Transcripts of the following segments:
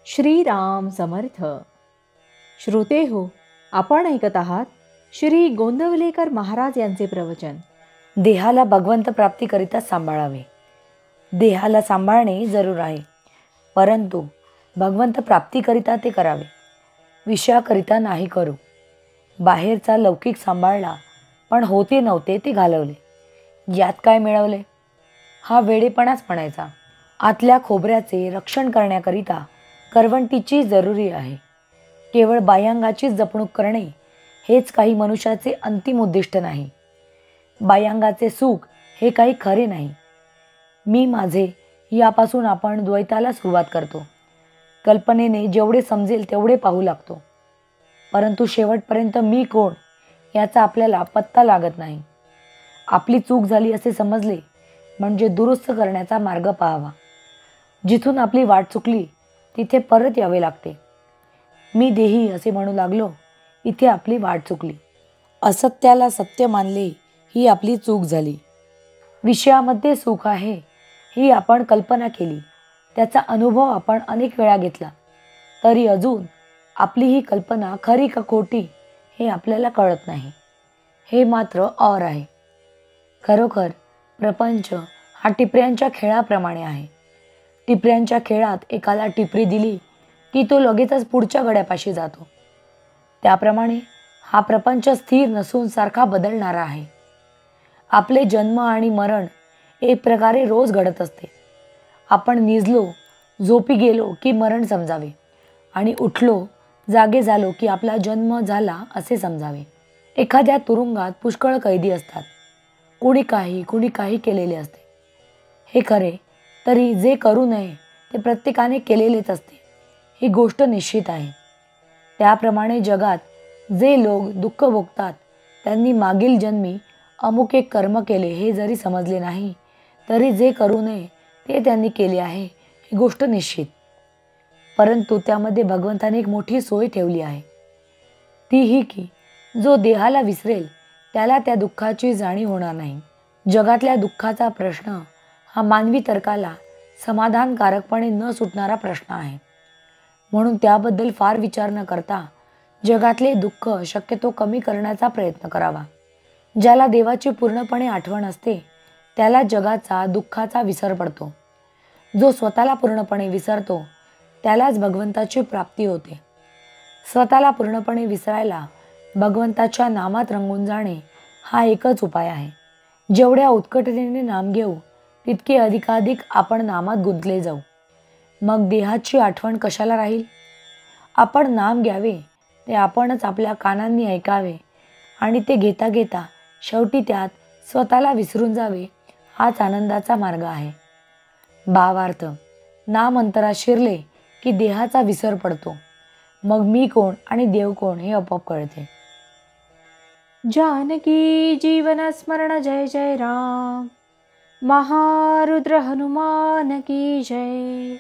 श्रीराम समर्थ. श्रोते हो, आपण ऐकत आहात श्री गोंदवलेकर महाराज यांचे प्रवचन. देहाला भगवंत प्राप्तीकरिता सांभाळावे. देहाला सांभाळणे जरूर आहे, परंतु भगवंत प्राप्तीकरिता ते करावे, विषयाकरिता नाही करू. बाहेरचा लौकिक सांभाळला, पण होते नव्हते ते घालवले. यात काय मिळवले? हा वेडेपणाच म्हणायचा. आतल्या खोबऱ्याचे रक्षण करण्याकरिता करवंटीची जरुरी आहे. केवळ बाह्यांगाचीच जपणूक करणे हेच काही मनुष्याचे अंतिम उद्दिष्ट नाही. बाह्यांगाचे सुख हे काही खरे नाही. मी माझे यापासून आपण द्वैताला सुरुवात करतो. कल्पनेने जेवढे समजेल तेवढे पाहू लागतो, परंतु शेवटपर्यंत मी कोण याचा आपल्याला पत्ता लागत नाही. आपली चूक झाली असे समजले म्हणजे दुरुस्त करण्याचा मार्ग पाहावा. जिथून आपली वाट चुकली तिथे परत यावे लागते. मी देही असे म्हणू लागलो, इथे आपली वाट चुकली. असत्याला सत्य मानले ही आपली चूक झाली. विषयामध्ये सुख आहे ही आपण कल्पना केली, त्याचा अनुभव आपण अनेक वेळा घेतला, तरी अजून आपली ही कल्पना खरी का खोटी हे आपल्याला कळत नाही. हे मात्र और आहे. खरोखर प्रपंच हा टिपऱ्यांच्या खेळाप्रमाणे आहे. टिपऱ्यांच्या खेळात एकाला टिपरी दिली की तो लगेचच पुढच्या गड्यापाशी जातो. त्याप्रमाणे हा प्रपंच स्थिर नसून सारखा बदलणारा आहे. आपले जन्म आणि मरण एक प्रकारे रोज घडत असते. आपण निजलो, झोपी गेलो की मरण समजावे, आणि उठलो, जागे झालो की आपला जन्म झाला असे समजावे. एखाद्या तुरुंगात पुष्कळ कैदी असतात. कुणी काही केलेले असते. हे खरे, तरी जे करू नये ते प्रत्येकाने केलेलेच असते, ही गोष्ट निश्चित आहे. त्याप्रमाणे जगात जे लोक दुःख भोगतात त्यांनी मागील जन्मी अमुक एक कर्म केले हे जरी समजले नाही, तरी जे करू नये ते त्यांनी केले आहे ही गोष्ट निश्चित. परंतु त्यामध्ये भगवंताने एक मोठी सोय ठेवली आहे, ती ही की जो देहाला विसरेल त्याला त्या दुःखाची जाणीव होणार नाही. जगातल्या दुःखाचा प्रश्न हा मानवी तर्काला समाधानकारकपणे न सुटणारा प्रश्न आहे. म्हणून त्याबद्दल फार विचार न करता जगातले दुःख शक्यतो कमी करण्याचा प्रयत्न करावा. ज्याला देवाची पूर्णपणे आठवण असते त्याला जगाचा दुःखाचा विसर पडतो. जो स्वतःला पूर्णपणे विसरतो त्यालाच भगवंताची प्राप्ती होते. स्वतःला पूर्णपणे विसरायला भगवंताच्या नामात रंगून जाणे हा एकच उपाय आहे. जेवढ्या उत्कटतेने नाम घेऊ तितके अधिकाधिक आपण नामात गुंतले जाऊ. मग देहाची आठवण कशाला राहील? आपण नाम घ्यावे ते आपणच आपल्या कानांनी ऐकावे, आणि ते घेता घेता शेवटी त्यात स्वतःला विसरून जावे, हाच आनंदाचा मार्ग आहे. भावार्थ, नाम अंतरात शिरले की देहाचा विसर पडतो. मग मी कोण आणि देव कोण हे आपोआप कळते. जानकी जीवन स्मरण जय जय राम. महारुद्र हनुमान की जय.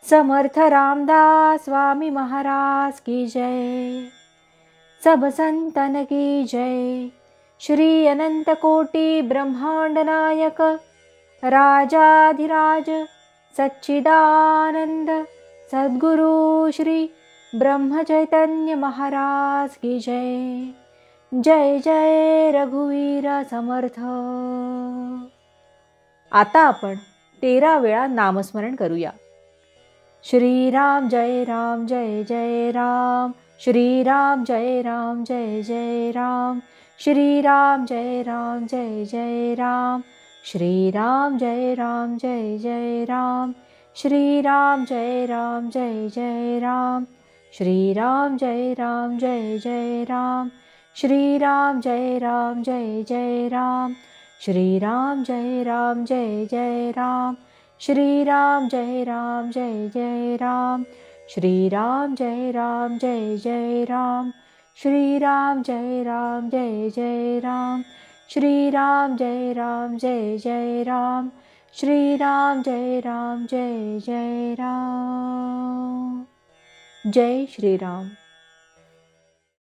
समर्थ रामदास स्वामी महाराज की जय. सब संतन की जय. श्री अनंत कोटि ब्रह्मांड नायक राजाधिराज सच्चिदानंद सद्गुरु श्री ब्रह्म चैतन्य महाराज की जय. जय जय रघुवीर समर्थ. आता आपण 13 वेळा नामस्मरण करूया. श्रीराम जय राम जय जय राम. श्रीराम जय राम जय जय राम. श्रीराम जय राम जय जय राम. श्रीराम जय राम जय जय राम. श्रीराम जय राम जय जय राम. श्रीराम जय राम जय जय राम. श्रीराम जय राम जय जय राम. श्रीराम जय राम जय जय राम. श्रीराम जय राम जय जय राम. श्रीराम जय राम जय जय राम. श्रीराम जय राम जय जय राम. श्रीराम जय राम जय जय राम. श्रीराम जय राम जय जय राम. जय श्रीराम.